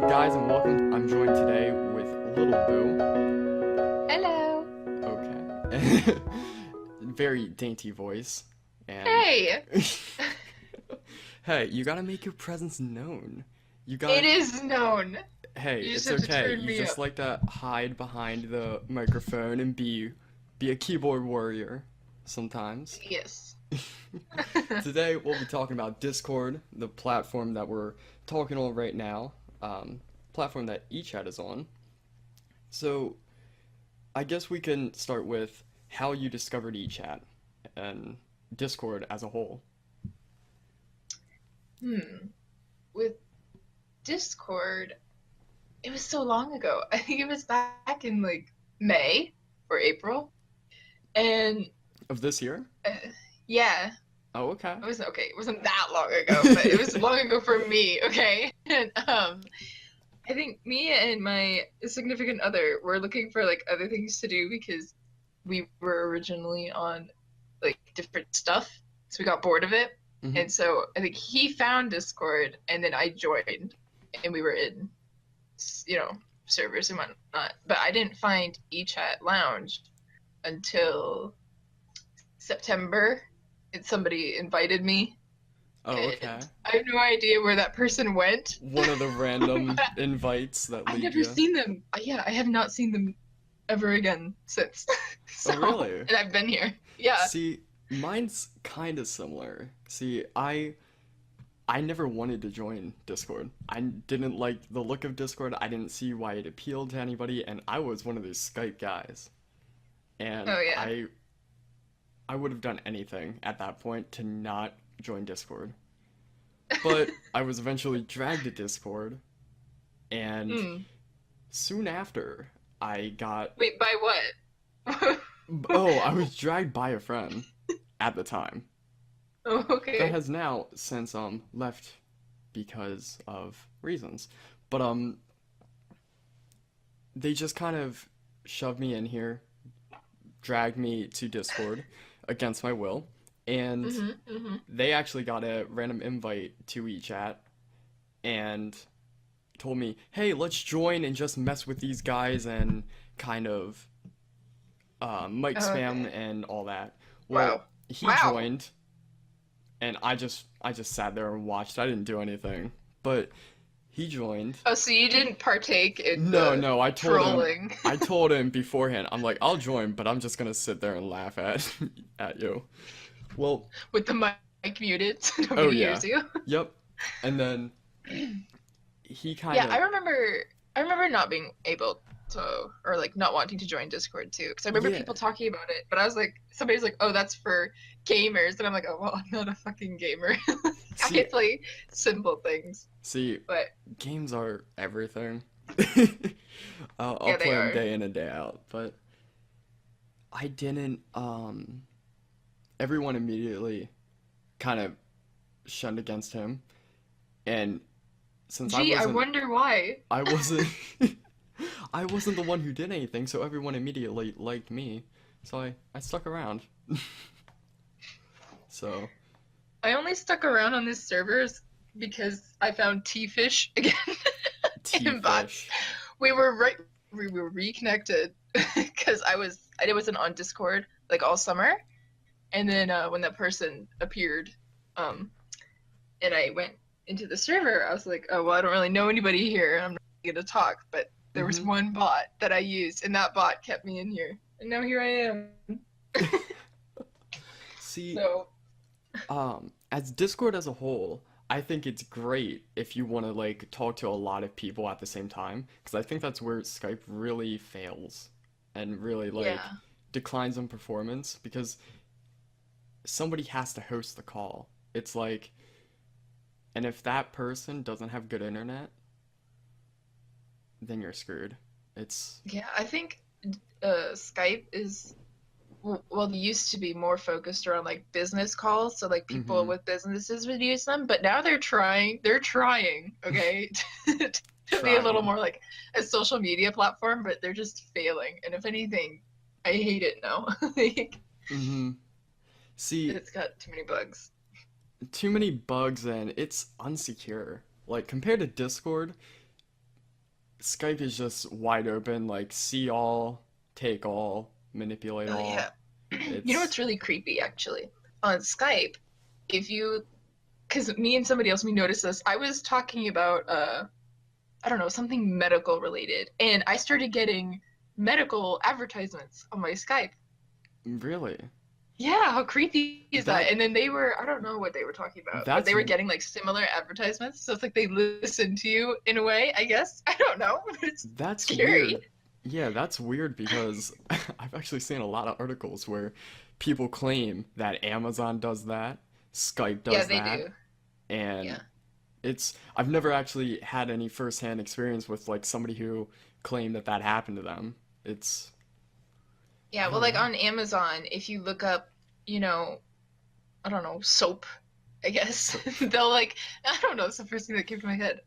up, guys, and welcome. I'm joined today with Little Boo. Hello. Okay. Very dainty voice. And Hey, hey, you gotta make your presence known. You it gotta. is known. Hey, You just it's have to okay. turn You me just up. like to hide behind the microphone and be a keyboard warrior sometimes. Yes. Today we'll be talking about Discord, the platform that we're talking on right now, platform that eChat is on. So I guess we can start with how you discovered eChat and Discord as a whole. Hmm. With Discord, it was so long ago. I think it was back in like May or April. And Of this year? uh, yeah, Oh, okay. it was okay. It wasn't that long ago, but it was long ago for me, okay? And I think me and my significant other were looking for like other things to do because we were originally on like different stuff. So we got bored of it. hmm And so I think he found Discord and then I joined and we were in, servers and whatnot. But I didn't find eChat Lounge until September. And somebody invited me Oh, and okay. I have no idea where that person went. One of the random invites that I've lead never you. seen them. Yeah, I have not seen them ever again since. Oh, So, really? and I've been here. Yeah. See, mine's kind of similar. See, I never wanted to join Discord. I didn't like the look of Discord. I didn't see why it appealed to anybody, and I was one of those Skype guys. And Oh yeah. I would have done anything at that point to not join Discord. But I was eventually dragged to Discord, and Hmm. soon after, I got Wait, by what? oh, I was dragged by a friend at the time. Oh, That okay. has now since left because of reasons. But they just kind of shoved me in here, dragged me to Discord against my will, and Mhm. Mhm. they actually got a random invite to WeChat and told me, "Hey, let's join and just mess with these guys and kind of mic spam Okay. and all that." Well, Wow. he Wow. joined and I just sat there and watched. I didn't do anything. But he joined. Oh, so you didn't partake in No, the no, trolling I told him beforehand. I'm like, "I'll join, but I'm just going to sit there and laugh at at you." Well, with the mic muted so oh nobody yeah. hears you? Yep. And then he kind Yeah, I of remember. I remember not being able to, or like not wanting to join Discord too, because I remember yeah. people talking about it. But I was like, somebody's like, "Oh, that's for gamers," and I'm like, "Oh, well, I'm not a fucking gamer. I See, can play simple things." see, But games are everything. I'll yeah, they play them are. day in and day out, but I didn't everyone immediately kind of shunned against him, and since Gee, I wonder why. I wasn't I wasn't the one who did anything, so everyone immediately liked me. So I stuck around. So, I only stuck around on this servers because I found T-Fish again in bots. T-fish. We were right. We were reconnected because I wasn't on Discord like all summer, and then when that person appeared, um, and I went into the server, I was like, oh well, I don't really know anybody here. I'm not gonna talk, but there was hmm one bot that I used, and that bot kept me in here, and now here I am. See, So as Discord as a whole, I think it's great if you want to like talk to a lot of people at the same time, because I think that's where Skype really fails and really like yeah, declines in performance because somebody has to host the call. It's like, and if that person doesn't have good internet, then you're screwed. It's yeah, I think Skype is well, they used to be more focused around like business calls, so like people mm-hmm. with businesses would use them, but now they're trying, okay, to be a little Trying. more like a social media platform, but they're just failing. And if anything, I hate it now. Like, Mm-hmm. See, it's got too many bugs. too many bugs and it's unsecure. Like compared to Discord, Skype is just wide open, like see all, take all, manipulate Oh yeah. all. You know It's what's really creepy actually? On Skype, if you, because me and somebody else, we noticed this. I was talking about I don't know, something medical related, and I started getting medical advertisements on my Skype. really Yeah, how creepy is that? that And then they were, I don't know what they were talking about, but that's they were getting like similar advertisements. So it's like they listen to you in a way, I guess. I don't know, but it's that's scary. weird. Yeah, that's weird because I've actually seen a lot of articles where people claim that Amazon does that, Skype Yeah, does they that, do. and Yeah. I've never actually had any firsthand experience with like somebody who claimed that that happened to them. It's Yeah, I well, don't like know. on Amazon, if you look up, you know, I don't know, soap, I guess. So They'll like, I don't know, it's the first thing that came to my head.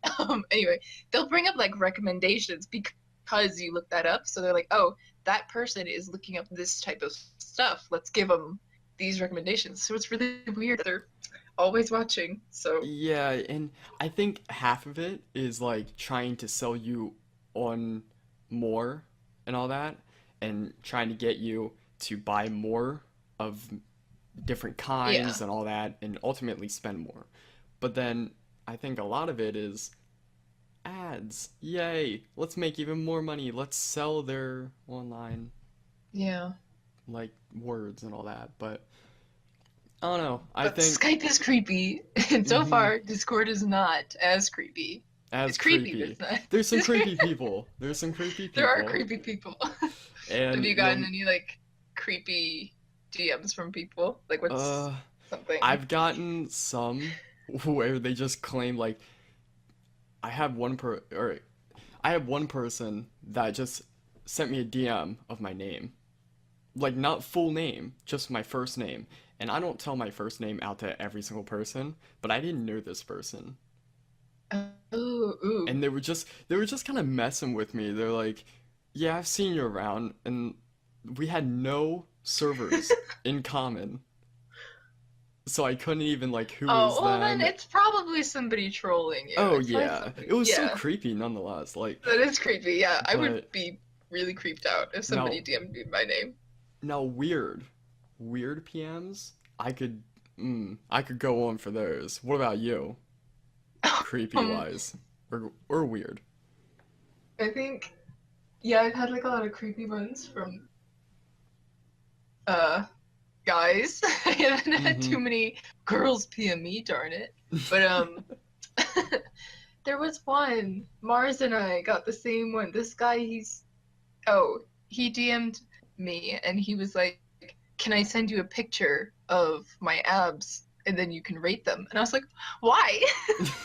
Anyway, they'll bring up like recommendations because you look that up. So they're like, oh, that person is looking up this type of stuff. Let's give them these recommendations. So it's really weird. They're always watching. So yeah, and I think half of it is like trying to sell you on more and all that, and trying to get you to buy more of different yeah, kinds and all that, and ultimately spend more. But then I think a lot of it is ads. Yay, let's make even more money. Let's sell their online yeah. like words and all that. But I don't know. I But think Skype is creepy, and so mhm, far Discord is not as creepy. as It's creepy, but creepy. it's not. There's some creepy people. There's some creepy There are people, creepy people. Have and you gotten you'll any like creepy DMs from people? Like what's uh something? I've gotten some where they just claim like I have one person that just sent me a DM of my name. Like not full name, just my first name. And I don't tell my first name out to every single person, but I didn't know this person. Oh, ooh. And they were just kind of messing with me. They're like, "Yeah, I've seen you around." And we had no servers in common. So I couldn't even like who is Oh, well then them. it's probably somebody trolling you. Oh It's probably yeah. It somebody. was still Yeah, creepy nonetheless. Like, that is creepy. Yeah, I would but be really creeped out if now somebody DM'd me my name. now weird PMs, I could go on for those. What about you? Creepy Um, wise, or weird? I think yeah, I've had like a lot of creepy ones from uh guys. I haven't had Mm-hmm. too many girls PM me, darn it. But there was one. Mars and I got the same one. This guy, he DM'd me and he was like, "Can I send you a picture of my abs and then you can rate them?" And I was like, "Why?"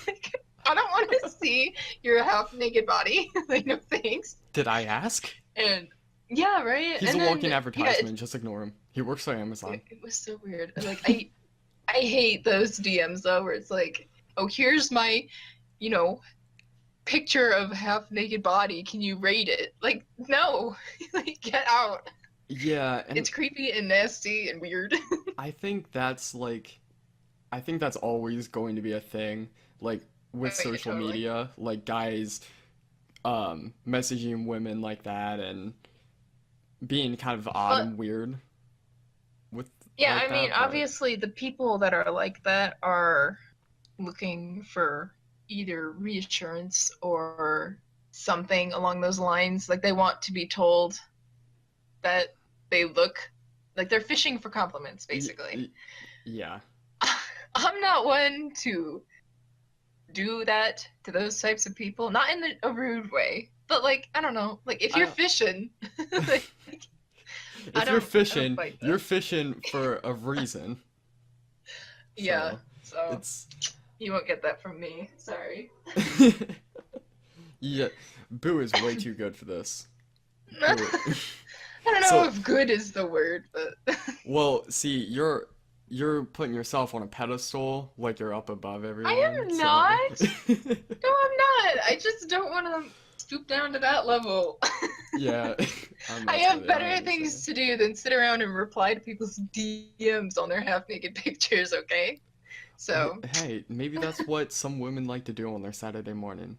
Like, I don't want to see your half naked body. Like, no thanks. Did I ask? And yeah, right. He's a And then walking yeah, advertisement. Just ignore him. He works for Amazon. it was so weird. Like I hate those DMs though, where it's like, "Oh, here's my, you know, picture of half naked body. Can you rate it?" Like, no, like get out. Yeah, and It's creepy and nasty and weird. I think that's like I think that's always going to be a thing. Like with Oh yeah, social totally. media, like guys messaging women like that and being kind of odd But and weird with yeah, like I mean, that, but obviously the people that are like that are looking for either reassurance or something along those lines. Like they want to be told that they look like they're fishing for compliments, y- basically. y- yeah. I'm not one to do that to those types of people, not in a rude way, but like I don't know, like if you're I fishing, like if you're I don't fishing, fight you're that. fishing for a reason. Yeah, So, so it's you won't get that from me. Sorry. yeah, Boo is way too good for this. Boo. I don't know So, if good is the word, but well, see, you're putting yourself on a pedestal like you're up above I everyone. am So, not. No, I'm not. I just don't want to stoop down to that level. yeah, I'm I messing have with you. I better understand. things to do than sit around and reply to people's DMs on their half naked pictures, okay? So, Hey, maybe that's what some women like to do on their Saturday morning.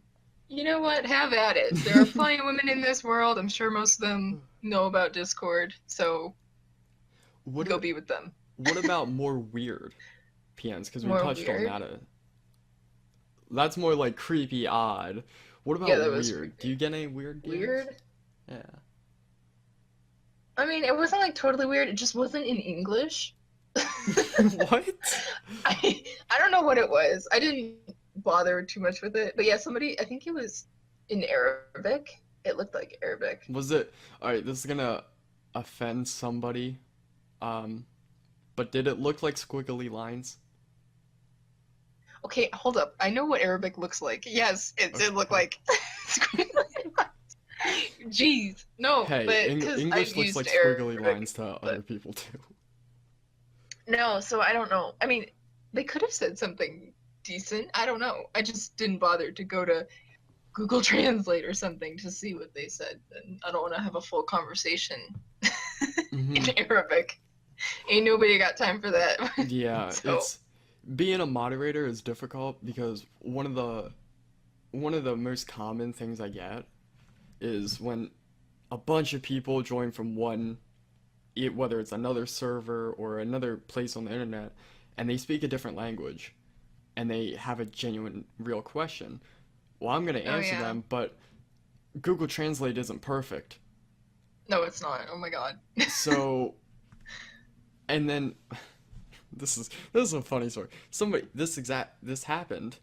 You know what? Have at it. There are plenty of women in this world. I'm sure most of them know about Discord, so What go a- be with them. what about more weird PNs? Because we More touched on weird. that. That's more like creepy, odd. What Yeah, about that was weird? Do you creepy. get any weird DMs? Weird. Yeah. I mean, it wasn't like totally weird. It just wasn't in English. What? I don't know what it was. I didn't bother too much with it. But yeah, somebody, I think it was in Arabic. It looked like Arabic. Was it? All right, this is gonna offend somebody. Um, but did it look like squiggly lines? Okay, hold up. I know what Arabic looks like. Yes, it did look Okay. like. Jeez, no, Hey, but because I've English looks like used squiggly Arabic, lines to other but people too. no, so I don't know. I mean, they could have said something decent. I don't know. I just didn't bother to go to Google Translate or something to see what they said. And I don't want to have a full conversation in Hmm. Arabic. Ain't nobody got time for that. Yeah, So, it's being a moderator is difficult because one of the most common things I get is when a bunch of people join from whether it's another server or another place on the internet, and they speak a different language, and they have a genuine, real question. Well, I'm gonna oh answer yeah. them, but Google Translate isn't perfect. No, it's not. Oh my God. So, and then this is a funny story. This happened,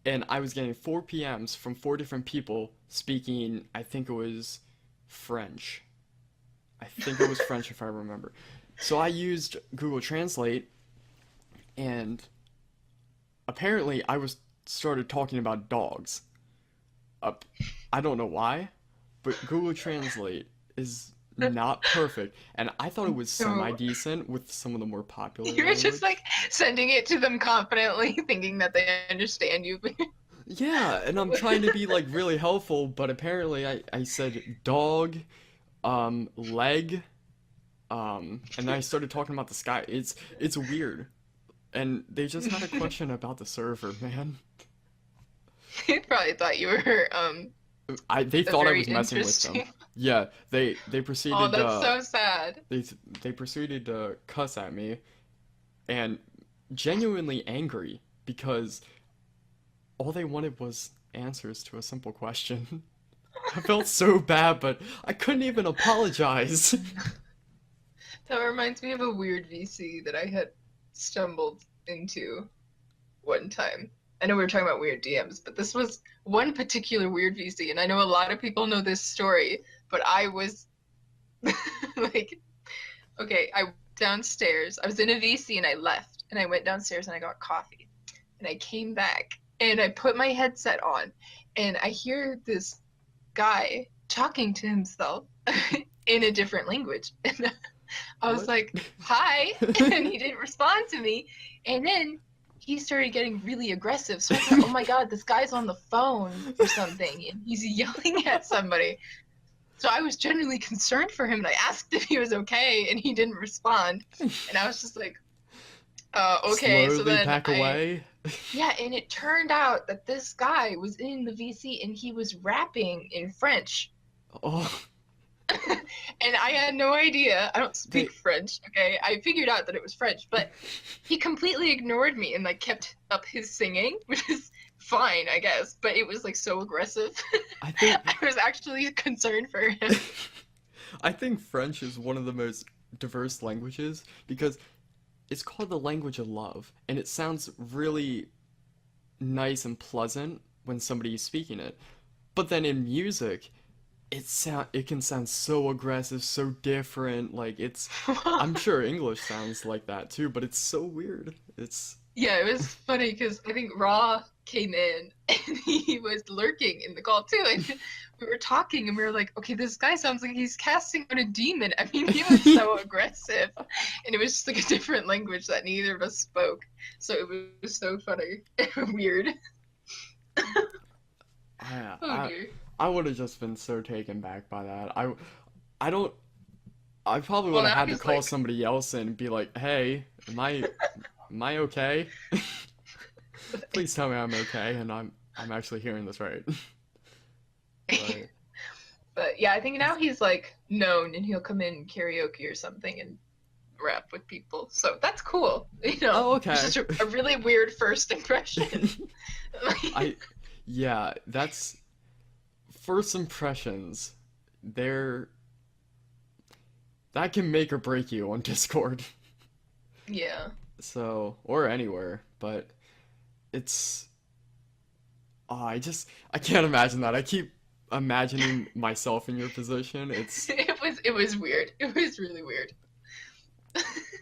and I was getting four PMs from four different people speaking. I think it was French. I think it was French if I remember. So I used Google Translate, and apparently I was started talking about dogs. Up, I don't know why, but Google Translate is not perfect, and I thought it was So semi-decent with some of the more popular you're just like language. sending it to them confidently, thinking that they understand you. Yeah, and I'm trying to be like really helpful, but apparently I said dog, leg, and then I started talking about the sky. It's weird. And they just had a question about the server, man. They probably thought you were They a thought I very was messing with them. interesting. Yeah, they Oh, proceeded that's so sad. they they proceeded to cuss at me and genuinely angry because all they wanted was answers to a simple question. I felt so bad, but I couldn't even apologize. That reminds me of a weird VC that I had stumbled into one time. I know we were talking about weird DMs, but this was one particular weird VC, and I know a lot of people know this story, but I was like, okay, I went downstairs. I was in a VC and I left, and I went downstairs and I got coffee, and I came back and I put my headset on, and I hear this guy talking to himself in a different language. And I was What? like, hi. And he didn't respond to me. And then he started getting really aggressive. So I thought, oh my God, this guy's on the phone or something. And he's yelling at somebody. So I was genuinely concerned for him. And I asked if he was okay. And he didn't respond. And I was just like, okay. So Slowly then back away. yeah. And it turned out that this guy was in the VC and he was rapping in French. Oh, And I had no idea. I don't speak they French, okay? I figured out that it was French, but he completely ignored me and like kept up his singing, which is fine, I guess, but it was like so aggressive. I think I was actually concerned for him. I think French is one of the most diverse languages because it's called the language of love, and it sounds really nice and pleasant when somebody is speaking it. But then in music, it can sound so aggressive, so different. Like I'm sure English sounds like that too, but it's so weird. It's Yeah, it was funny because I think Raw came in and he was lurking in the call too. And we were talking and we were like, okay, this guy sounds like he's casting out a demon. I mean, he was so aggressive. And it was just like a different language that neither of us spoke. So it was so funny. Weird. I Oh I, dear. I would have just been so taken back by that. I don't I probably Well, would have now had to he's call like, somebody else and be like, "Hey, am I okay? Please tell me I'm okay." And I'm actually hearing this right. But But yeah, I think now he's like known and he'll come in karaoke or something and rap with people. So that's cool. oh, It's okay. just a really weird first impression. I yeah, that's first impressions. They're that can make or break you on Discord. Yeah. So, or anywhere, but it's I can't imagine that. I keep imagining myself in your position. It's It was weird. It was really weird.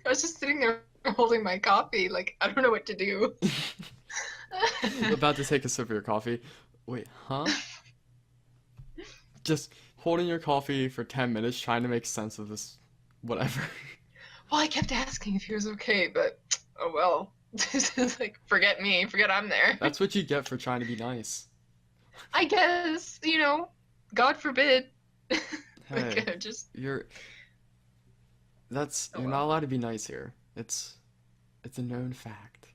I was just sitting there holding my coffee, like I don't know what to do. about to take a sip of your coffee. Wait, huh? Just holding your coffee for 10 minutes trying to make sense of this whatever. Well, I kept asking if he was okay, but oh well. This is like forget me, forget I'm there. That's what you get for trying to be nice. I guess, God forbid. Hey, Just you're oh you're not well. allowed to be nice here. It's a known fact.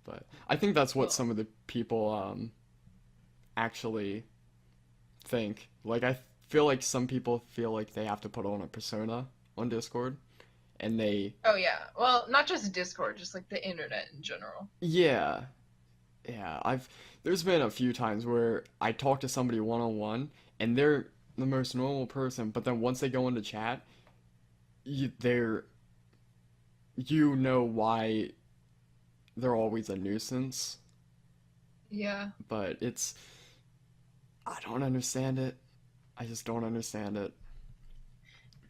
But I think that's what Well, some of the people actually think. Like I feel like some people feel like they have to put on a persona on Discord and they oh yeah. Well, not just Discord, just like the internet in general. yeah, yeah, I've there's been a few times where I talk to somebody one on one and they're the most normal person, but then once they go into chat, they're you know why they're always a nuisance, Yeah. but I don't understand it. I just don't understand it.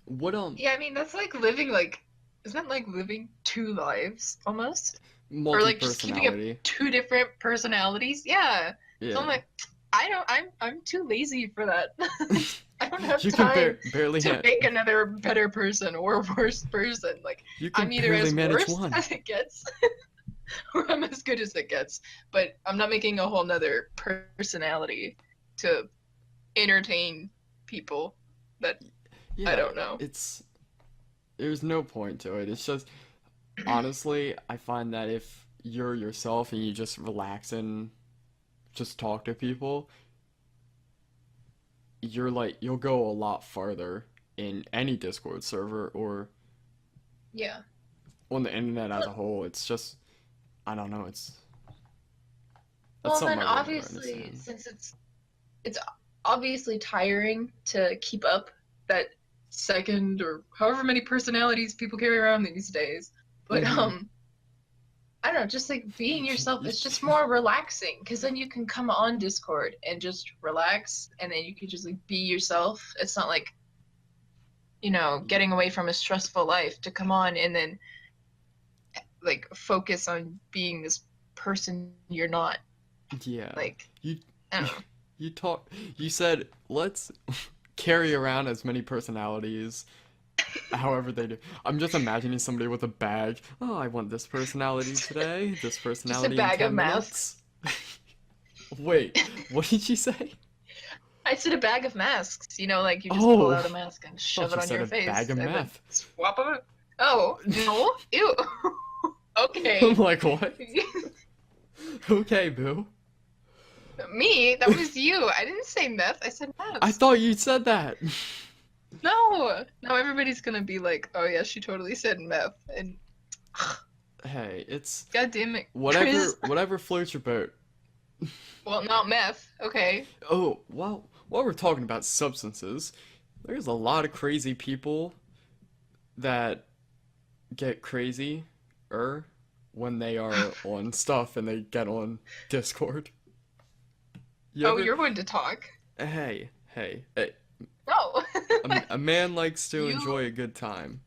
What Yeah, I mean that's like isn't that like living two lives almost? Or like just keeping up multi-personality? two different personalities? Yeah. So I'm Yeah. like, I'm too lazy for that. I don't have You can time barely to make another better person or worse person. Like you can I'm either barely as manage worse one. as it gets or I'm as good as it gets. But I'm not making a whole nother personality to entertain people that I Yeah, don't know. it's there's no point to it. It's just honestly, I find that if you're yourself and you just relax and just talk to people, you'll go a lot farther in any Discord server or Yeah. on the internet as a whole. It's just I don't know, that's Well, something then I will never obviously, understand. since it's obviously tiring to keep up that second or however many personalities people carry around these days. But Mm-hmm. I don't know, just like being yourself You, is just more relaxing because then you can come on Discord and just relax and then you can just like be yourself. It's not like, getting away from a stressful life to come on and then like focus on being this person you're not. yeah. Like, You I you don't know. you talk you said let's carry around as many personalities however they do. I'm just imagining somebody with a bag. Oh, I want this personality today, this Just a personality in bag of 10 masks. minutes. Wait, what did she say? I said a bag of masks. Like you just pull Oh, out a mask and I shove thought it you on said your a bag face of and then meth. swap them. Oh, no. Ew. I'm Okay. like, what? Okay, boo. Me? That was you. I didn't say meth. I said I masks. thought you said that. No. Now everybody's gonna be like, oh yeah, she totally said meth. And Hey, it's god damn it, Chris. whatever floats your boat. Well, not meth. Okay. Oh, while we're talking about substances, there's a lot of crazy people that get crazy when they are on stuff and they get on Discord. You Oh, ever you're going to talk. hey, No. a man likes to You enjoy a good time.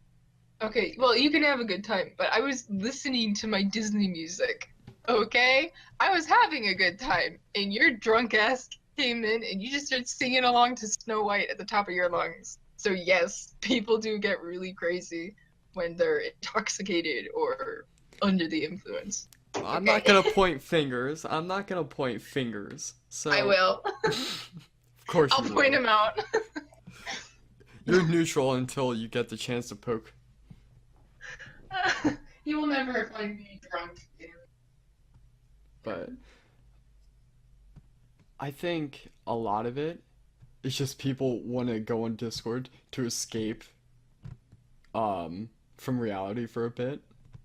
Okay, well, you can have a good time, but I was listening to my Disney music. Okay? I was having a good time, and your drunk ass came in and you just started singing along to Snow White at the top of your lungs. So, yes, people do get really crazy when they're intoxicated or under the influence. I'm not Okay? gonna point fingers. I'm not gonna point fingers. I So, will. of course I'll you point will. him out. You're neutral until you get the chance to poke. You will never find me drunk. But I think a lot of it is just people want to go on Discord to escape from reality for a bit,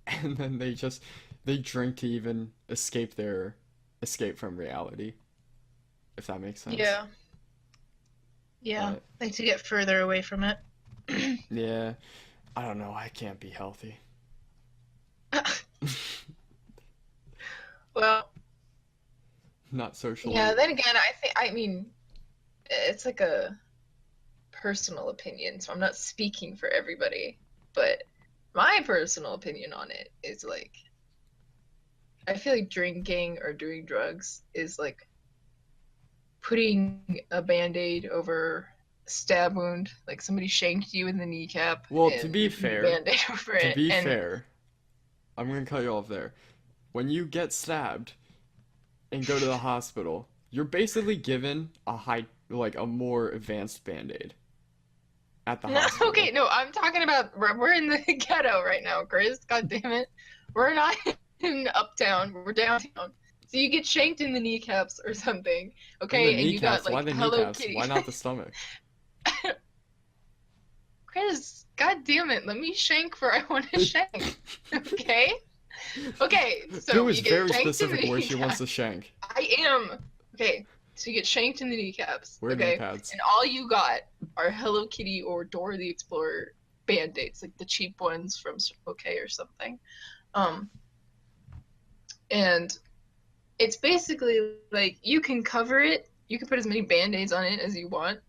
and then they drink to even escape from reality, if that makes sense. Yeah. Yeah. But Like to get further away from it. yeah, I don't know. I can't be healthy. Well, Not yeah, socially. then again, I mean, it's like a personal opinion, so I'm not speaking for everybody, but my personal opinion on it is like I feel like drinking or doing drugs is like putting a band-aid over a stab wound, like somebody shanked you in the kneecap Well, and you're putting a band-aid over to it. be And fair, I'm gonna cut you off there. When you get stabbed and go to the hospital, you're basically given like a more advanced band-aid at the no, okay, hospital. no, I'm talking about we're in the ghetto right now, Chris. God damn it. We're not in uptown, we're downtown. So you get shanked in the kneecaps or something, In the okay, and you got kneecaps, why like the Hello kneecaps? Kitty. Why not the stomach? Chris, god damn it, let me shank where I want to shank. Okay? Okay, Boo so is you get very shanked in the specific where she wants kneecap. to shank. I am. Okay, so you get shanked in the kneecaps, Where knee okay? pads? And all you got are Hello Kitty or Dora the Explorer band-aids, like the cheap ones from Circle K or something. Um, and it's basically like you can cover it, you can put as many band-aids on it as you want,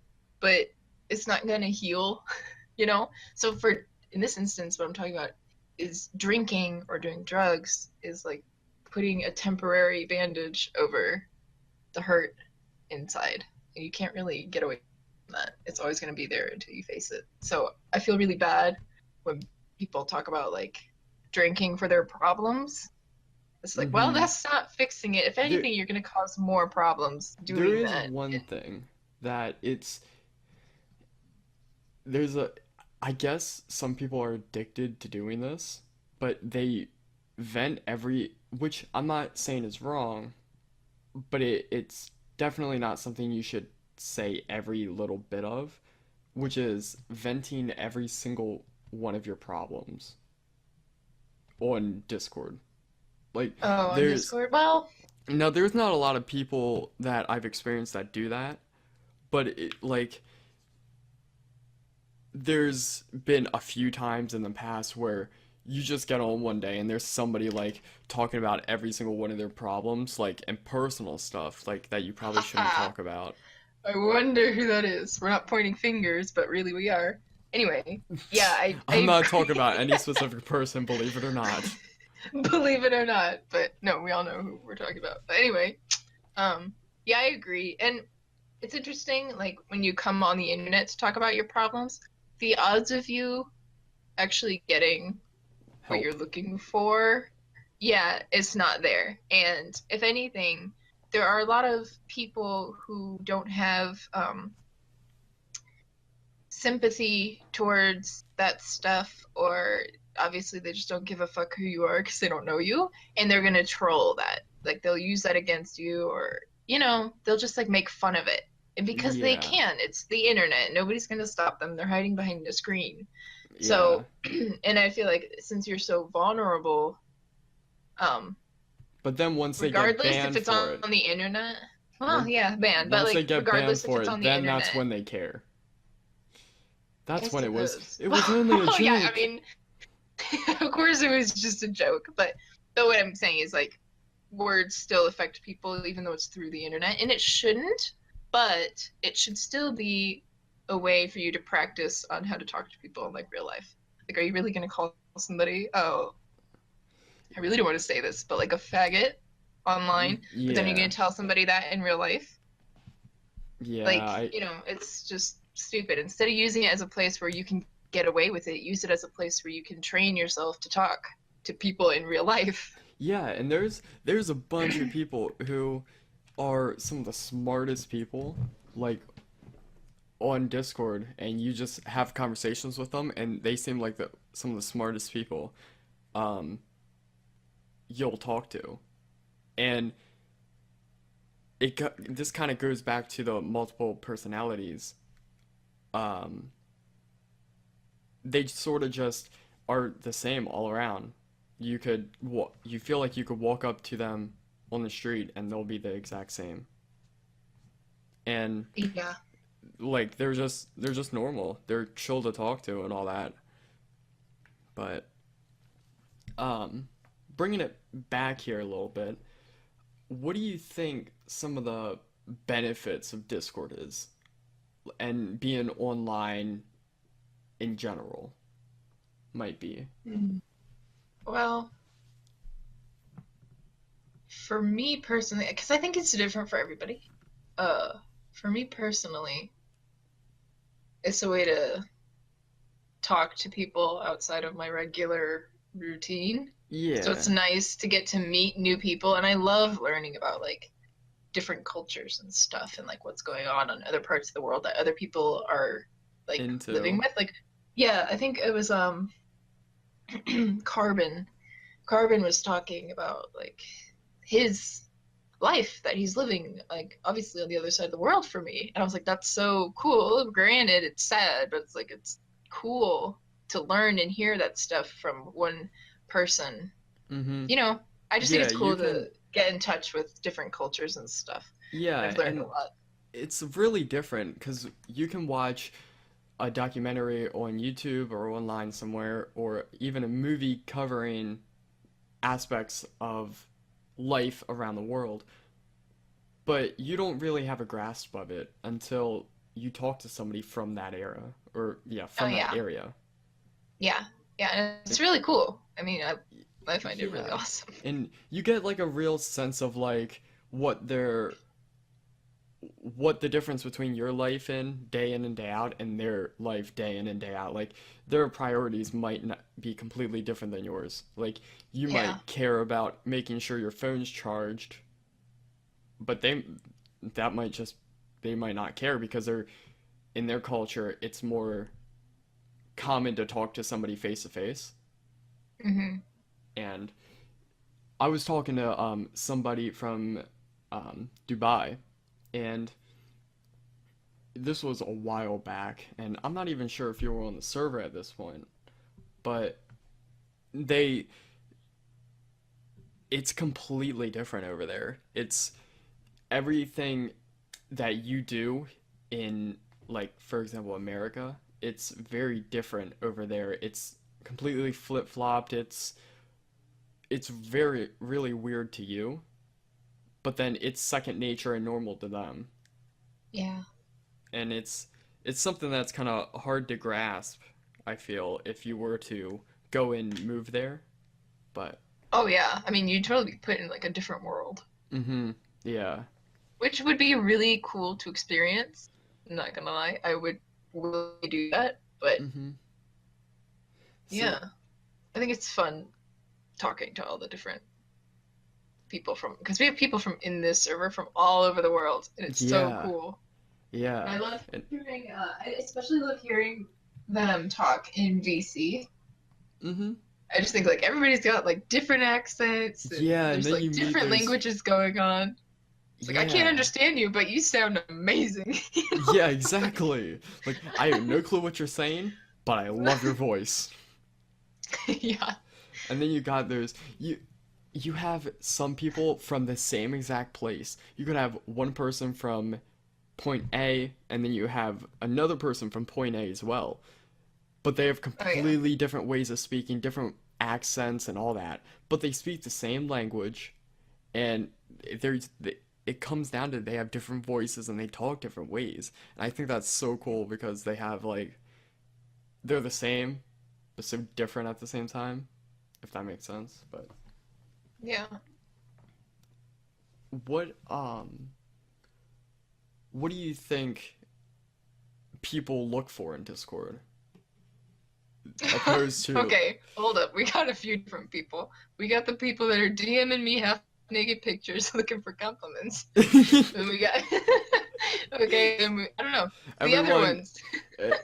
but it's not gonna heal, you know? So for in this instance, what I'm talking about is drinking or doing drugs is like putting a temporary bandage over the hurt inside. And you can't really get away from that. It's always going to be there until you face it. So I feel really bad when people talk about like drinking for their problems. It's like, well, Mm-hmm. that's not fixing it. If There, anything, you're going to cause more problems there doing is that. one And thing that there's a, I guess some people are addicted to doing this, but they vent which I'm not saying is wrong, but it's definitely not something you should say every little bit of, which is venting every single one of your problems on Discord. Like oh, on there's Discord, well, now there's not a lot of people that I've experienced that do that, but like there's been a few times in the past where you just get on one day and there's somebody like talking about every single one of their problems, like and personal stuff like that you probably shouldn't haha, talk about. I wonder who that is. We're not pointing fingers, but really we are. Anyway, yeah, I I'm not talking agree. about any specific person, believe it or not. Believe it or not, but no, we all know who we're talking about. But anyway, yeah, I agree. And it's interesting, like when you come on the internet to talk about your problems, the odds of you actually getting what you're Help. looking for, yeah, it's not there. And if anything, there are a lot of people who don't have sympathy towards that stuff, or obviously they just don't give a fuck who you are because they don't know you, and they're gonna troll that. Like they'll use that against you, or they'll just like make fun of it. And because they Yeah. can, it's the internet. Nobody's gonna stop them. They're hiding behind a screen. Yeah. So, and I feel like since you're so vulnerable, um, But then once they get regardless if banned it's for on it, the internet, well, when yeah, banned, but once they like get banned regardless if for it's it, on the then that's internet, when they care. I That's when it was. suppose. It was only a Well, yeah, I joke. mean, of course it was just a joke, but what I'm saying is like words still affect people even though it's through the internet, and it shouldn't, but it should still be a way for you to practice on how to talk to people in like real life. Like, are you really gonna call somebody, oh, I really don't want to say this, but like a faggot online, but then you're Yeah. gonna tell somebody that in real life? Yeah. Like, it's just stupid. Instead of using it as a place where you can get away with it, use it as a place where you can train yourself to talk to people in real life. Yeah, and there's a bunch of people who are some of the smartest people, like on Discord, and you just have conversations with them, and they seem like some of the smartest people um, you'll talk to. And this kind of goes back to the multiple personalities. Um, they sort of just are the same all around. You feel like you could walk up to them on the street and they'll be the exact same. And Yeah. like they're just normal. They're chill to talk to and all that. But um bringing it back here a little bit, what do you think some of the benefits of Discord is and being online in general might be? Mm. Well, for me personally, because I think it's different for everybody. Uh, for me personally, it's a way to talk to people outside of my regular routine. So Yeah, it's nice to get to meet new people, and I love learning about like different cultures and stuff and like what's going on in other parts of the world that other people are like living into. with. Like, yeah, I think it was Carbon. Carbon was talking about like his life that he's living, like obviously on the other side of the world for me. And I was like, that's so cool. Granted, it's sad, but it's like it's cool to learn and hear that stuff from one person. Mm-hmm. You know, I just think Yeah, it's you cool can. to get in touch with different cultures and stuff. And Yeah, I've learned a and lot. it's really different because you can watch a documentary on YouTube or online somewhere, or even a movie covering aspects of life around the world, but you don't really have a grasp of it until you talk to somebody from that era, or yeah, Oh from that yeah. area. Yeah. Yeah, and it's Like, really cool. I mean, I find it really yeah, awesome. and you get like a real sense of like what their what the difference between your life in and day out and their life day in and day out. Like their priorities might not be completely different than yours. Like you Yeah. might care about making sure your phone's charged, but that might just they might not care because they're in their culture it's more common to talk to somebody face to face. Hmm. And I was talking to somebody from Dubai, and this was a while back, and I'm not even sure if you were on the server at this point, but they it's completely different over there. It's everything that you do in, like, for example, America, it's very different over there. It's completely flip-flopped. It's very really weird to you, but then it's second nature and normal to them. Yeah. And it's something that's kind of hard to grasp, I feel, if you were to go and move there. But Oh yeah. I mean, you'd totally be put in like a different world, mhm. Yeah. which would be really cool to experience. I'm not gonna lie, I would willingly do that. But Mhm. yeah, So, I think it's fun talking to all the different people from because we have people from in this server from all over the world, and it's so yeah. cool. And Yeah. I love And hearing, I especially love hearing them talk in VC. mhm. I just think like everybody's got like different accents and Yeah, and there's then like you meet different those languages going on. It's like I can't yeah. understand you, but you sound amazing. You Yeah, exactly. Like I have no clue what you're saying, but I know? love your voice. Yeah. And then you got those you have some people from the same exact place. You could have one person from point A and then you have another person from point A as well. But they have Oh yeah. completely different ways of speaking, different accents and all that. But they speak the same language and there's it comes down to they have different voices and they talk different ways. And I think that's so cool because they have like they're the same but so different at the same time, if that makes sense. But Yeah. what what do you think people look for in Discord opposed to Okay, hold up. We got a few different people. We got the people that are DMing me half naked pictures looking for compliments. Then we got okay, then I don't know. The other everyone ones.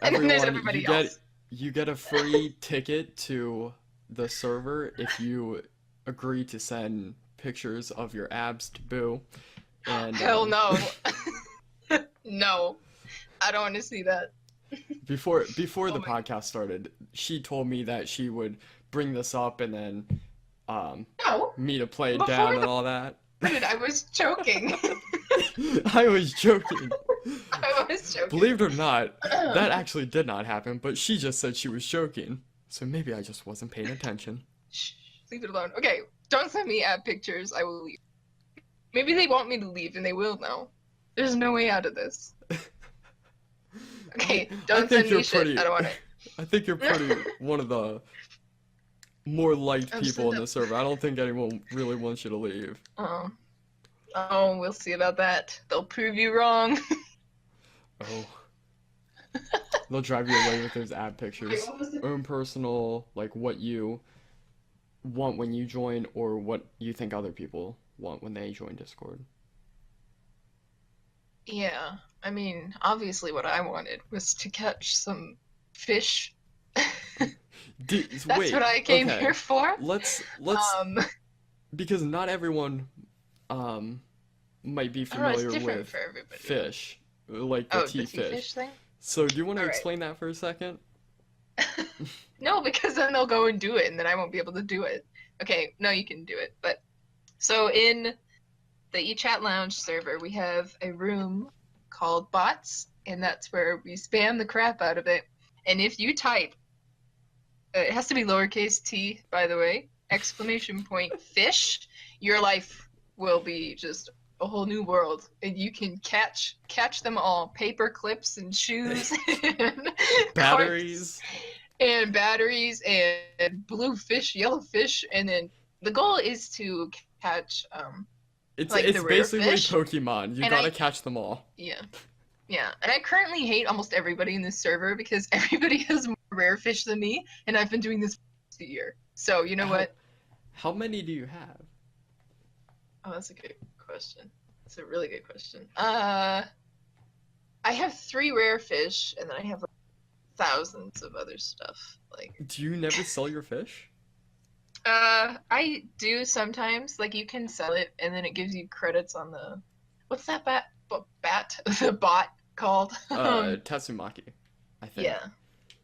And then there's everyone everybody else. you get a free ticket to the server if you agree to send pictures of your abs to Boo. And Hell no. No, I don't want to see that. before Oh the my podcast started, she told me that she would bring this up and then um, no. me to play it Before down and the all that. started, I was joking. I was joking. I was joking. Believe it or not, that actually did not happen, but she just said she was joking. So maybe I just wasn't paying attention. Shh, leave it alone. Okay, don't send me ad pictures. I will leave. Maybe they want me to leave, and they will now. There's no way out of this. I Okay, I don't think send you're me shit. pretty I don't want I think you're pretty it. one of the more liked I'm people sent in the up. server. I don't think anyone really wants you to leave. Oh, oh, we'll see about that. They'll prove you wrong. Oh, they'll drive you away with those ad Wait, pictures. what was it? Own personal, like what you want when you join or what you think other people want when they join Discord. Yeah, I mean, obviously, what I wanted was to catch some fish. That's what Wait, I came okay. here for. Let's Um, because not everyone um might be I don't know, it's familiar different with for everybody. fish, like the Oh, the tea tea fish. fish thing? So do you want to All right. explain that for a second? No, because then they'll go and do it, and then I won't be able to do it. Okay, no, you can do it. But so in the eChat Lounge server, we have a room called bots, and that's where we spam the crap out of it. And if you type, it has to be lowercase t, by the way, exclamation point fish, your life will be just a whole new world, and you can catch them all, paper clips and shoes and carts Batteries. and batteries and blue fish, yellow fish, and then the goal is to catch like It's the rare basically fish. Pokemon. You And gotta I catch them all. yeah. Yeah. And I currently hate almost everybody in this server because everybody has more rare fish than me, and I've been doing this for a year. So you know How what? how many do you have? Oh, that's a good question. That's a really good question. I have 3 rare fish, and then I have like thousands of other stuff. Like Do you never sell your fish? I do sometimes. Like you can sell it, and then it gives you credits on the what's that bat the bot called? Tatsumaki, I think. Yeah,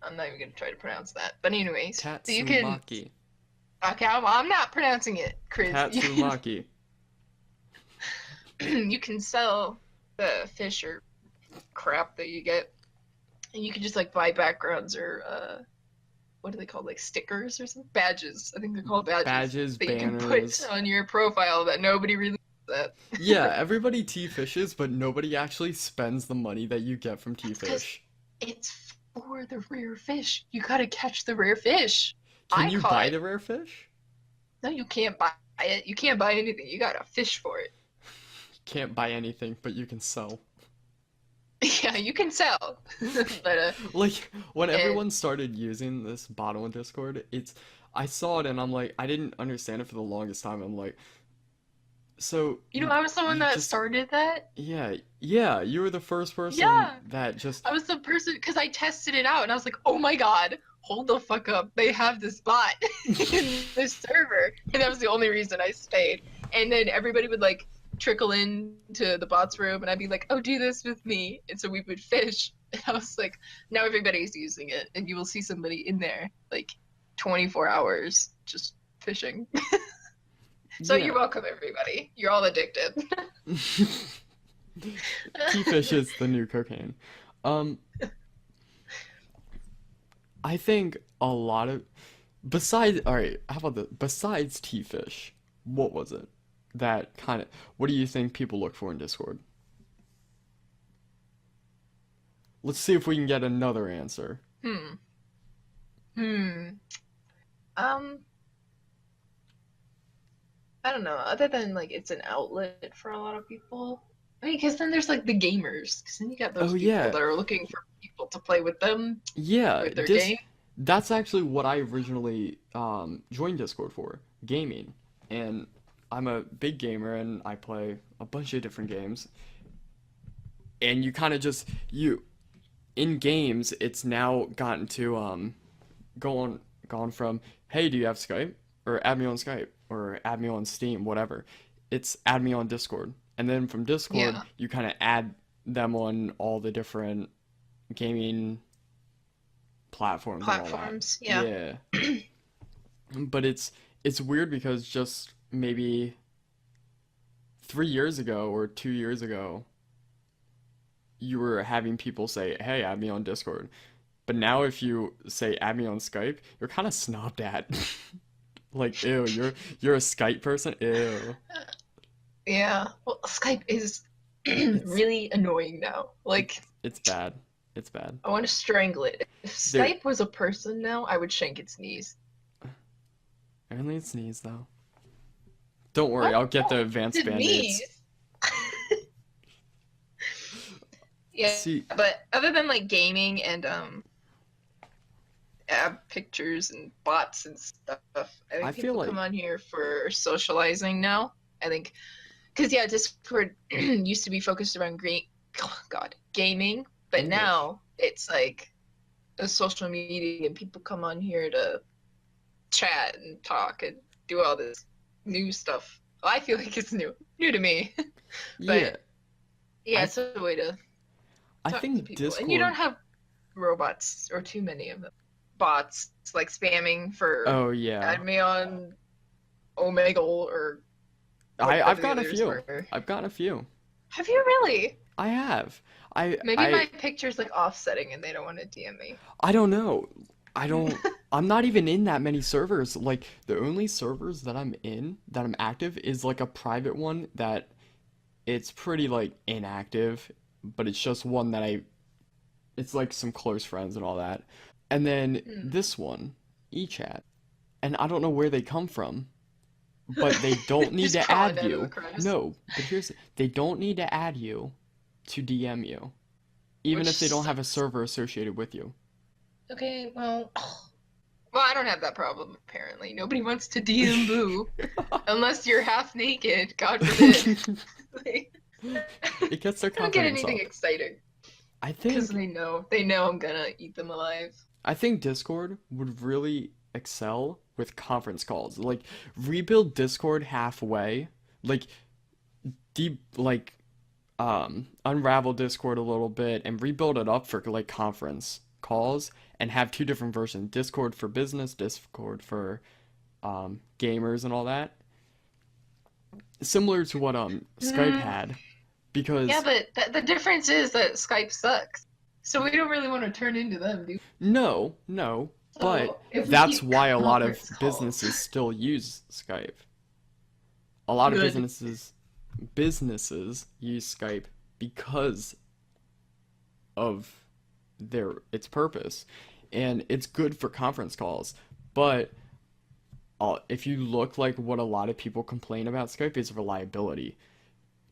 I'm not even gonna try to pronounce that. But anyways, so you can. Tatsumaki. Okay, I'm not pronouncing it, Chris. Tatsumaki. You can sell the fish or crap that you get, and you can just like buy backgrounds or what are they called? Like stickers or something? Badges. I think they're called badges Badges, that you can put banners. on your profile that nobody really that. Yeah, everybody tea fishes, but nobody actually spends the money that you get from tea That's because fish. it's for the rare fish. You gotta catch the rare fish. Can I you caught. buy the rare fish? No, you can't buy it. You can't buy anything. You gotta fish for it. Can't buy anything, but you can sell. Yeah, you can sell. But Like when and everyone started using this bot on Discord, I saw it and I'm like I didn't understand it for the longest time. I'm like, so you know, I was the one you that just started that. yeah, you were the first person Yeah, that just I was the person because I tested it out and I was like, oh my god, hold the fuck up. They have this bot in this server. And that was the only reason I stayed. And then everybody would like trickle into the bot's room and I'd be like, oh, do this with me. And so we would fish. And I was like, now everybody's using it. And you will see somebody in there like 24 hours just fishing. So yeah. you're welcome, everybody. You're all addicted. Tea fish is the new cocaine. Um, I think a lot of besides, all right, how about the besides tea fish, what was it that kind of what do you think people look for in Discord? Let's see if we can get another answer. Hmm. Hmm. Um, I don't know. Other than like it's an outlet for a lot of people. I mean, because then there's like the gamers. Because then you got Oh those people yeah, that are looking for people to play with them yeah. with their game. That's actually what I originally joined Discord for, gaming. And I'm a big gamer and I play a bunch of different games. And you kind of just you in games, it's now gotten to gone from hey, do you have Skype or add me on Skype or add me on Steam, whatever. It's add me on Discord. And then from Discord, Yeah. you kind of add them on all the different gaming platforms and all that. Platforms. Yeah. Yeah. But it's weird because just maybe 3 years ago or 2 years ago, you were having people say, "Hey, add me on Discord." But now if you say add me on Skype, you're kind of snobbed at. Like, ew, you're a Skype person? Ew. Yeah. Well, Skype is It's really annoying now. Like, it's bad. It's bad. I want to strangle it. If There, Skype was a person now, I would shank its knees. only it sneeze though. Don't worry, What? I'll get the Oh, advanced the band-aids. knees. Yeah, See, but other than like gaming and app pictures and bots and stuff, I I think feel people come like on here for socializing now. I think because yeah, Discord used to be focused around God, gaming, but English. now it's like a social media and people come on here to chat and talk and do all this new stuff. Well, I feel like it's new to me, Yeah, but yeah, I it's a way to I talk to think people, and you don't Discord. have robots or too many of them. Bots like spamming for Oh yeah. add me on Omegle or I've whatever the gotten a others few. were. I've gotten a few. Have you really? I have. I Maybe I my picture's like offsetting and they don't want to DM me. I don't know. I don't I'm not even in that many servers. Like the only servers that I'm in that I'm active is like a private one that it's pretty like inactive, but it's just one that I it's like some close friends and all that. And then Hmm. this one, eChat. And I don't know where they come from, but they don't need Just to crawling add out of the you. crevice, No, but they don't need to add you to DM you, even which if they don't have a sucks. server associated with you. Okay, well, well, I don't have that problem apparently. Nobody wants to DM Boo unless you're half naked. God forbid. Like, It gets their I don't get confidence anything up. exciting I because think they know I'm gonna eat them alive. I think Discord would really excel with conference calls. Like rebuild Discord halfway, like deep like unravel Discord a little bit and rebuild it up for like conference calls and have two different versions, Discord for business, Discord for gamers and all that. Similar to what Skype Mm, had yeah, because but the difference is that Skype sucks. So we don't really want to turn into them, do we? no, but So if we that's keep why a lot of conference calls, businesses still use Skype. A lot of good. businesses use Skype because of its purpose, and it's good for conference calls. But if you look like what a lot of people complain about Skype is reliability.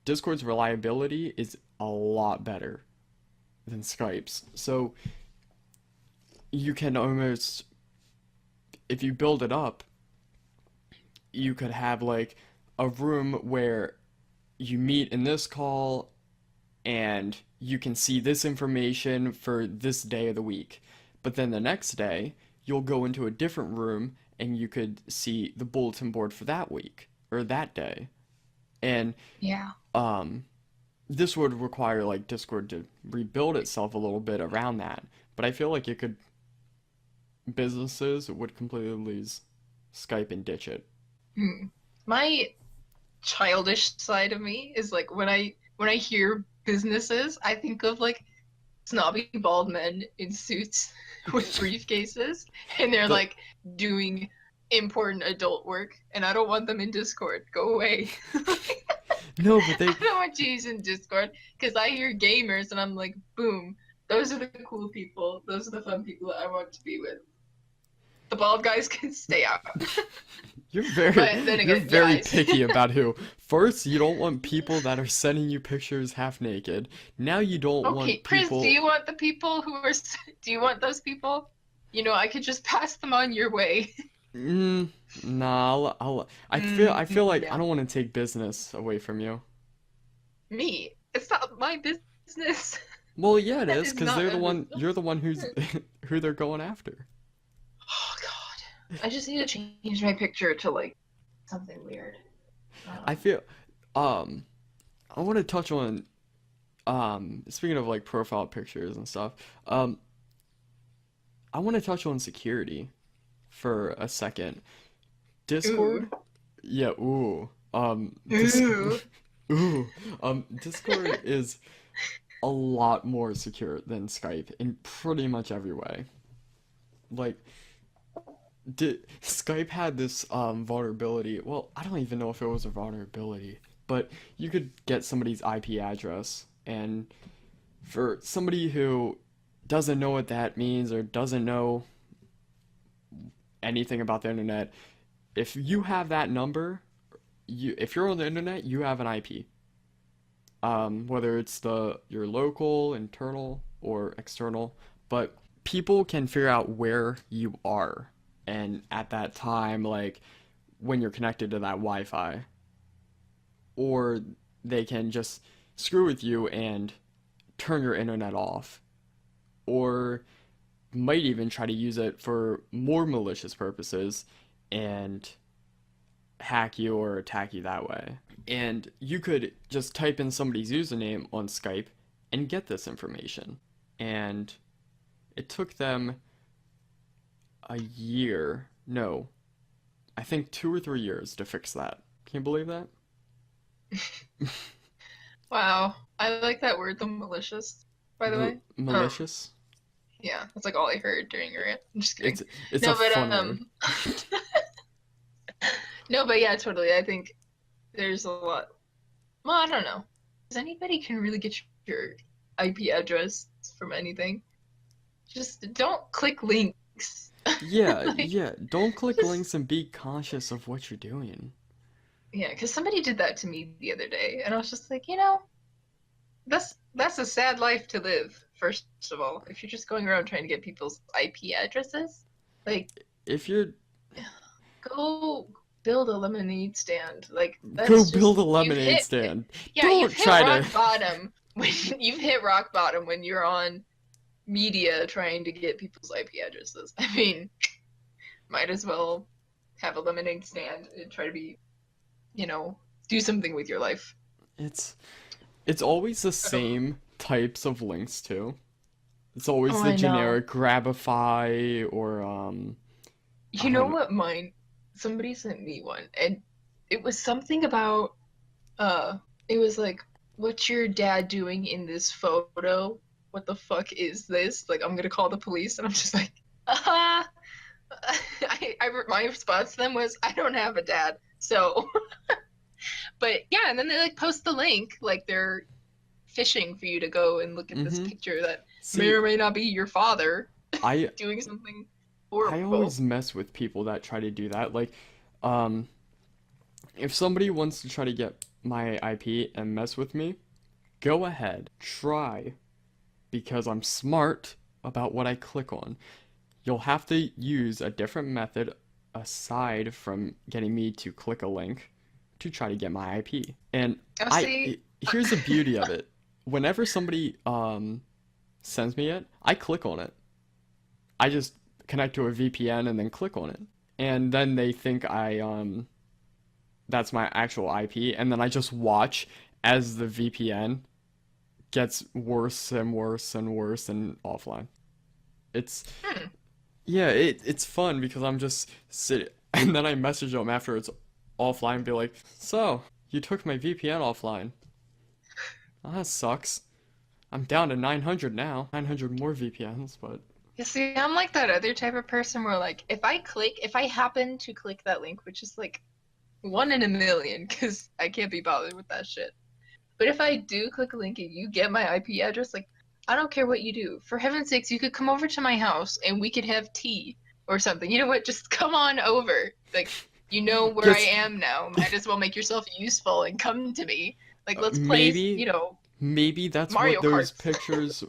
Discord's reliability is a lot better than Skype's. So you can almost, if you build it up, you could have like a room where you meet in this call and you can see this information for this day of the week. But then the next day, you'll go into a different room and you could see the bulletin board for that week or that day. And Yeah. um, this would require like Discord to rebuild itself a little bit around that. But I feel like businesses would completely lose Skype and ditch it. Hmm. My childish side of me is like when I hear businesses, I think of like snobby bald men in suits with briefcases, and they're The like doing important adult work, and I don't want them in Discord. Go away. no, but I they don't want you using Discord because I hear gamers and I'm like, boom, those are the cool people. Those are the fun people that I want to be with. The bald guys can stay out. You're But then you're again, very guys. picky about who. First, you don't want people that are sending you pictures half naked. Now you don't Okay, want Chris, do people. you want the people who are, do you want those people? You know, I could just pass them on your way. Nah, I feel like I Yeah. don't want to take business away from you. Me. It's not my business. Well, yeah, it That is, is because not they're my you're business. the one who's who they're going after. Oh God. I just need to change my picture to like something weird. I Um, feel, um, I want to touch on speaking of like profile pictures and stuff. Um, I want to touch on security for a second. Ooh. Discord? Yeah, ooh. Ooh. Ooh. Discord is a lot more secure than Skype in pretty much every way. Like, Skype had this vulnerability. Well, I don't even know if it was a vulnerability, but you could get somebody's IP address, and for somebody who doesn't know what that means or doesn't know anything about the internet, if you have that number, if you're on the internet, you have an IP. Whether it's your local, internal, or external, but people can figure out where you are, and at that time, like when you're connected to that Wi-Fi, or they can just screw with you and turn your internet off, or might even try to use it for more malicious purposes and hack you or attack you that way. And you could just type in somebody's username on Skype and get this information. And it took them a year, no, I think 2 or 3 years to fix that. Can you believe that? Wow. I like that word, the malicious, by the way. Malicious? Yeah, that's like all I heard during your rant. I'm just kidding. It's a No, but fun word. no, but yeah, totally. I think there's a lot. Well, I don't know. Because anybody can really get your IP address from anything. Just don't click links. Yeah, Like, yeah. Don't click just links and be conscious of what you're doing. yeah, because somebody did that to me the other day, and I was just like, that's a sad life to live. First of all, if you're just going around trying to get people's IP addresses, like If you're go build a lemonade stand. Like Go that's build just a lemonade stand. yeah, Don't you've hit try rock to. bottom when you've hit rock bottom when you're on media trying to get people's IP addresses. I mean, might as well have a lemonade stand and try to be, you know, do something with your life. It's it's always the I don't know. same types of links too. It's always Oh, the I know. generic Grabify or You I know don't know. what mine? Somebody sent me one, and it was something about uh, it was like, what's your dad doing in this photo? What the fuck is this? Like, I'm gonna call the police, and I'm just like, uh, my response to them was, I don't have a dad, so. But yeah, and then they like post the link, like they're fishing for you to go and look at this Mm-hmm. picture that may See, or may not be your father I doing something I horrible. always mess with people that try to do that. Like, um, if somebody wants to try to get my IP and mess with me, go ahead, try, because I'm smart about what I click on. You'll have to use a different method aside from getting me to click a link to try to get my IP. And I'll see. here's the beauty of it. Whenever somebody sends me it, I click on it. I just connect to a VPN and then click on it. And then they think I that's my actual IP, and then I just watch as the VPN gets worse and worse and worse and offline. It's Hmm. Yeah, it's fun because I'm just sitting, and then I message them after it's offline and be like, "So, you took my VPN offline. Oh, that sucks. I'm down to 900 now. 900 more VPNs, but You see, I'm like that other type of person where, like, if I happen to click that link, which is like one in a million, because I can't be bothered with that shit. But if I do click a link and you get my IP address, like, I don't care what you do. For heaven's sakes, you could come over to my house and we could have tea or something. You know what? Just come on over. Like, you know where I guess am now. Might as well make yourself useful and come to me. Like, let's play, maybe maybe that's what Mario Kart. those pictures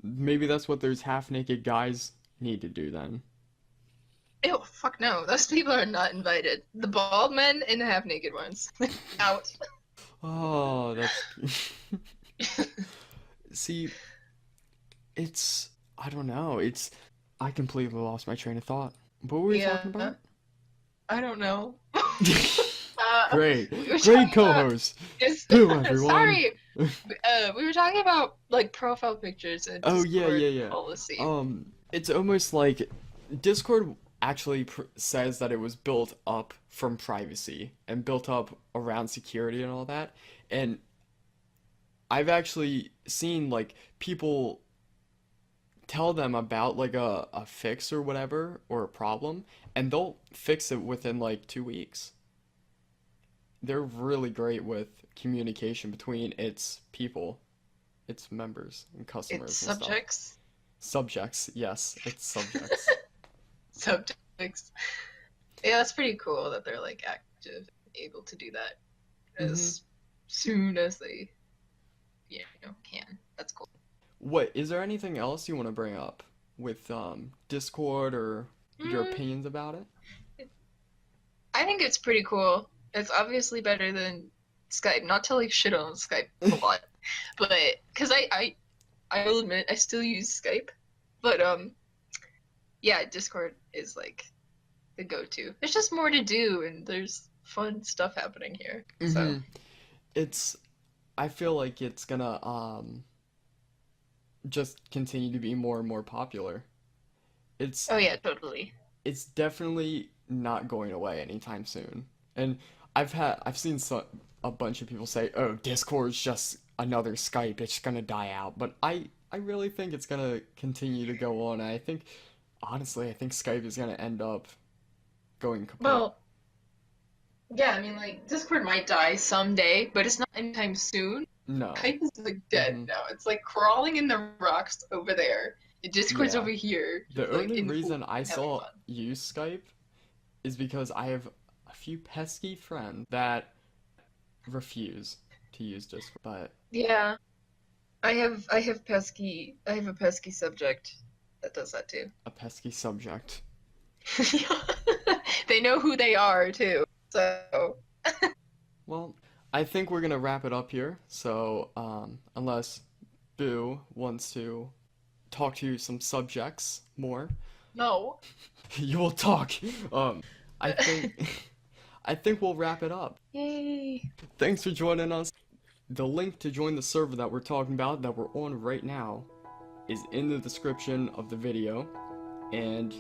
maybe that's what those half-naked guys need to do then. Ew, fuck no. Those people are not invited. The bald men and the half naked ones. Out. Oh, that's See, it's I don't know. It's I completely lost my train of thought. What were we Yeah, talking about? I don't know. Great, We were great talking about co-host. just Boom, everyone. sorry. We were talking about like profile pictures and Oh yeah, Discord yeah, yeah. policy. It's almost like Discord actually says that it was built up from privacy and built up around security and all that. And I've actually seen like people tell them about like a fix or whatever or a problem, and they'll fix it within like 2 weeks. They're really great with communication between its people, its members and It's customers and stuff. subjects. Subjects, yes, it's subjects. Subjects. Yeah, that's pretty cool that they're like active, able to do that hmm as soon as they, can. That's cool. What, is there anything else you want to bring up with Discord or your Mm, opinions about it? I think it's pretty cool. It's obviously better than Skype. Not to like shit on Skype a lot, but because I will admit I still use Skype, but yeah, Discord is like the go-to. There's just more to do, and there's fun stuff happening here. So, hmm It's I feel like it's gonna just continue to be more and more popular. It's oh yeah, totally. it's definitely not going away anytime soon. And I've seen a bunch of people say, "Oh, Discord's just another Skype. It's gonna die out." But I really think it's gonna continue to go on. I think honestly, I think Skype is gonna end up going kaput. Well, yeah, I mean, like Discord might die someday, but it's not anytime soon. No. Skype is like dead hmm now. It's like crawling in the rocks over there. The Discord's Yeah. over here, The just like only in the pool, reason I having saw fun. use Skype is because I have a few pesky friends that refuse to use Discord. But Yeah, I have a pesky subject that does that too. a pesky subject. They know who they are too. So, Well, I think we're gonna wrap it up here. So, unless Boo wants to talk to you some subjects more, no. you will talk. I think I think we'll wrap it up. Yay. Thanks for joining us. The link to join the server that we're talking about, that we're on right now, is in the description of the video, and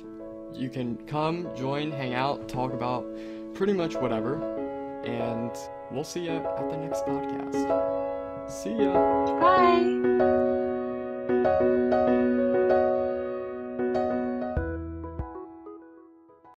you can come, join, hang out, talk about pretty much whatever, and we'll see you at the next podcast. See ya! Bye.